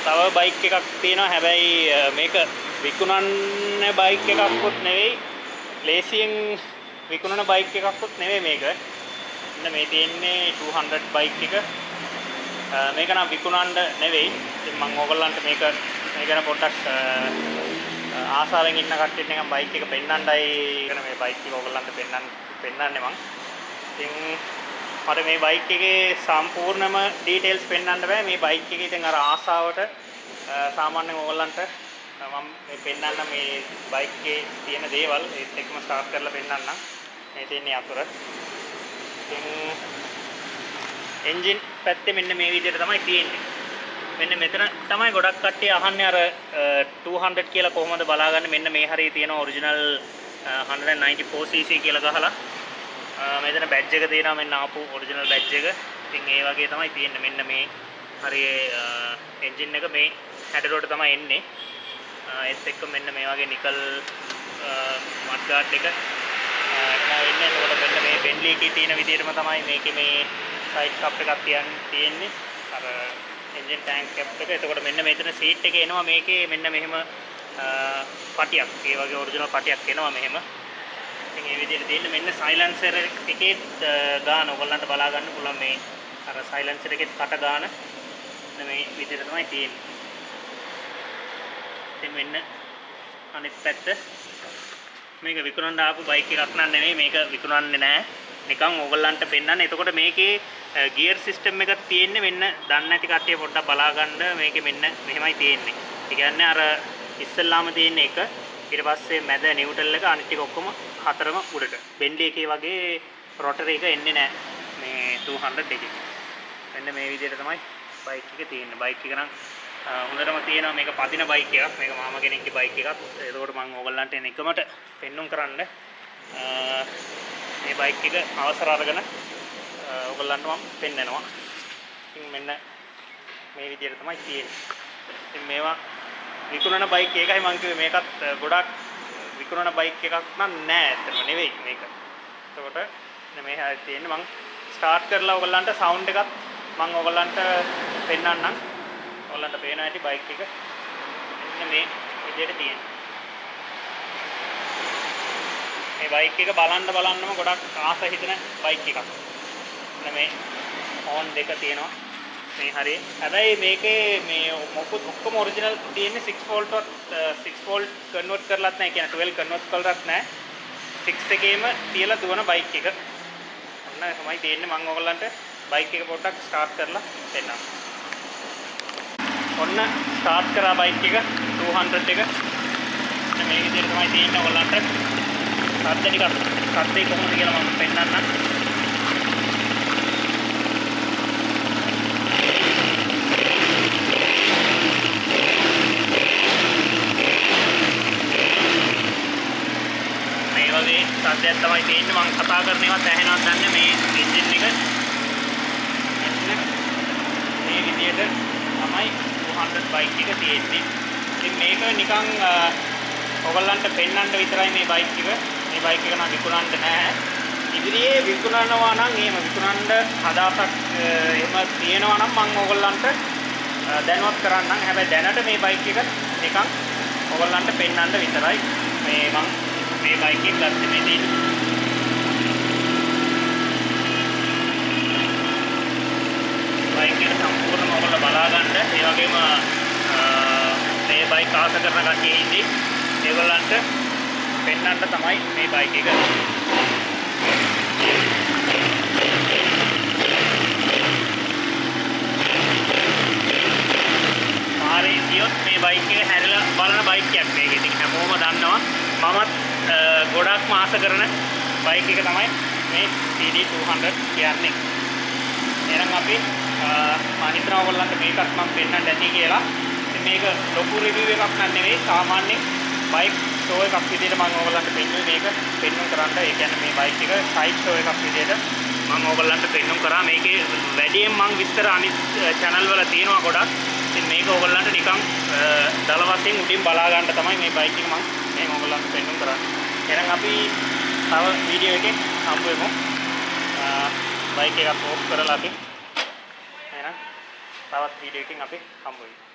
තව බයික් එකක් තියෙනවා. හැබැයි මේක විකුණන්න බයික් එකක්වත් නෙවෙයි. ලේසියෙන් විකුණන බයික් එකක්වත් නෙවෙයි මේක. මෙන්න මේ තියෙන්නේ 200 බයික් එක. මේක නම් විකුණන්න නෙවෙයි. ඉතින් මම ඕගොල්ලන්ට මේක ගැන පොඩ්ඩක් ආසාවෙන් ඉන්න කට්ටියට නිකන් බයික් එක පෙන්නන්නයි කියන මේ බයික් එක ඕගොල්ලන්ට පෙන්නන්නේ මම. ඉතින් මට මේ බයික් එකේ සම්පූර්ණම ඩීටේල්ස් පෙන්වන්න බෑ. මේ බයික් එකේ ඉතින් අර ආසාවට සාමාන්‍යයෙන් ඕගොල්ලන්ට මම මේ පෙන්වන්න මේ බයික් එකේ තියෙන දේවල් ඒත් එක්කම ස්ටාර්ට් කරලා පෙන්වන්නම්. මේ තියෙන යතුර. ඉතින් එන්ජින් පැත්තේ මෙන්න මේ විදිහට තමයි තියෙන්නේ. මෙන්න මෙතන තමයි ගොඩක් කට්ටිය අහන්නේ අර 200 කියලා කොහොමද බලාගන්නේ. මෙන්න මේ හරිය තියෙන ඔරිජිනල් 194cc කියලා ගහලා මෙතන බැජ් එක තියෙනවා. මෙන්න ආපු ඔරිජිනල් බැජ් එක. ඉතින් ඒ වගේ තමයි තියෙන්නේ. මෙන්න මේ හරියේ එන්ජින් එක මේ හැඩරුවට තමයි එන්නේ. ඒත් එක්ක මෙන්න මේ වගේ නිකල් මඩ් ගාඩ් එක එන්නේ. එතකොට මෙන්න මේ බෙන්ලි එකේ තියෙන විදිහටම තමයි මේකේ මේ සයිඩ් කප් එකක් තියෙන්නේ. අර එන්ජින් ටැංක් කැප් එක. එතකොට මෙන්න මෙතන සීට් එකේ එනවා මේකේ මෙන්න මෙහෙම පටියක්. ඒ වගේ ඔරිජිනල් පටියක් එනවා මෙහෙම. ඉතින් මේ විදිහට තියෙන්නේ. මෙන්න සයිලන්සර් එකේ ගාන ඔයගොල්ලන්ට බලා ගන්න පුළුවන්. මේ අර සයිලන්සර් එකේ කට ගාන මෙන්න මේ විදිහට තමයි තියෙන්නේ. ඉතින් මෙන්න අනිත් පැත්ත මේක විකුණන්න ආපු බයික් එකක් නන් නෙමෙයි. මේක විකුණන්නේ නැහැ. නිකන් ඕගොල්ලන්ට පෙන්නන්න. එතකොට මේකේ ගියර් සිස්ටම් එකක් තියෙන්නේ. මෙන්න දන්නේ නැති කට්ටිය පොඩ්ඩක් බලා ගන්න. මේකේ මෙන්න මෙහෙමයි තියෙන්නේ. ඒ කියන්නේ අර ඉස්සෙල්ලාම තියෙන එක ඊට පස්සේ මැද නිව්ට්‍රල් එක අනිත් ටික ඔක්කොම හතරම උඩට. බෙන්ලි එකේ වගේ රොටරි එක එන්නේ නැහැ මේ 200 එකේ. මෙන්න මේ විදිහට තමයි බයික් එක තියෙන්නේ. බයික් එක නම් හොඳටම තියෙනවා. මේක පදින බයික් එකක්. මේක මාමා කෙනෙක්ගේ බයික් එකක්. ඒකෝට මම ඕගොල්ලන්ට එකමට පෙන්눔 කරන්න මේ බයික් එක අවසර අරගෙන ඕගොල්ලන්ට මම පෙන්නනවා. ඉතින් මෙන්න මේ විදිහට තමයි තියෙන්නේ. ඉතින් මේවා විකුණන බයික් එකයි මම කිව්වේ. මේකත් ගොඩක් විකුණන බයික් එකක් නම් නෑ. ඇත්තටම නෙවෙයි මේක. එතකොට මේ හැටි තියෙන්නේ. මම ස්ටාර්ට් කරලා ඕගොල්ලන්ට සවුන්ඩ් එකත් මම ඕගොල්ලන්ට පෙන්නන්නම්. ඕගොල්ලන්ට පේන හැටි බයික් එක මෙන්න මේ විදිහට තියෙනවා. මේ බයික් එක බලන්නම ගොඩක් ආස හිතෙන බයික් එකක්. මෙන්න මේ හෝන් දෙක තියෙනවා. මේ හරිය. හැබැයි මේකේ මේ මොකුත් ඔක්කොම ඔරිජිනල් තියෙන්නේ 6 වෝල්ට් 6 වෝල්ට් කන්වර්ට් කරලත් නැහැ. කියන්නේ 12 කන්වර්ට් කරලත් නැහැ. 6 එකේම තියලා දුවන බයික් එක. ඔන්න තමයි තියෙන්නේ. මම ඔයගලන්ට බයික් එක පොඩ්ඩක් ස්ටාර්ට් කරලා දෙන්නම්. ඔන්න ස්ටාර්ට් කරා බයික් එක 200 එක. මේ විදිහට තමයි තියෙන්නේ. ඔයගලන්ට සද්ද ටිකක් සද්දේ කොහොමද කියලා මම පෙන්නන්නම්. මේ වගේ සද්දයක් තමයි තියෙන්නේ. මම කතා කරන ඒවාත් ඇහෙනවද දන්නේ මේ එන්ජින් එක. මේ විදිහට තමයි 200 බයික් එක තියෙන්නේ. ඉතින් මේක නිකන් ඔයගොල්ලන්ට පෙන්වන්න විතරයි මේ බයික් එක. මේ බයික් එක නම් විකුණන්න නැහැ. ඉදිරියේ විකුණනවා නම් එහෙම විකුණන්න හදාසක් එහෙම තියෙනවා නම් මම ඔයගොල්ලන්ට දැනුවත් කරන්නම්. හැබැයි දැනට මේ බයික් එක නිකන් ඔයගොල්ලන්ට පෙන්වන්න විතරයි. මේ මම මේ බයික් එක ගත්තේ මේ තියෙන්නේ. බයික් එක සම්පූර්ණයෙන්ම ඔයගොල්ලෝ බලා ගන්න. ඒ වගේම මේ බයික් ආස කරන කට්ටිය ඉන්නේ. ඒගොල්ලන්ට පෙන්වන්න තමයි මේ බයික් එක. මාරේ කියොත් මේ බයික් එක හැරලා බලන බයික් එකක් මේක. ඉතින් හැමෝම දන්නවා. මමත් ගොඩක්ම ආස කරන බයික් එක තමයි මේ CD 200 කියන්නේ. එහෙනම් අපි මම හිතනවා ඔයගොල්ලන්ට මේකත් මම පෙන්නන්න ඇති කියලා. ඉතින් මේක ලොකු රිවිව් එකක් නන් නෙවෙයි. සාමාන්‍ය බයික් ෂෝ එකක් විදිහට මම ඔයගොල්ලන්ට පෙන්නුවේ මේක පෙන්නුම් කරන්න. ඒ කියන්නේ මේ බයික් එක සයිඩ් ෂෝ එකක් විදිහට මම ඔයගොල්ලන්ට පෙන්නුම් කරා. මේකේ වැඩියෙන් මම විස්තර අනිත් channel වල තියෙනවා ගොඩක්. ඉතින් මේක ඔයගොල්ලන්ට නිකන් දල වශයෙන් උඩින් බලා ගන්න තමයි මේ බයික් එක මම මේ ඔයගොල්ලන්ට පෙන්නුම් කරන්නේ. එහෙනම් අපි තව වීඩියෝ එකකින් හම්බ වෙමු. බයික් එකක් ඕෆ් කරලා අපි එහෙනම් තවත් වීඩියෝ එකකින් අපි හම්බ වෙමු.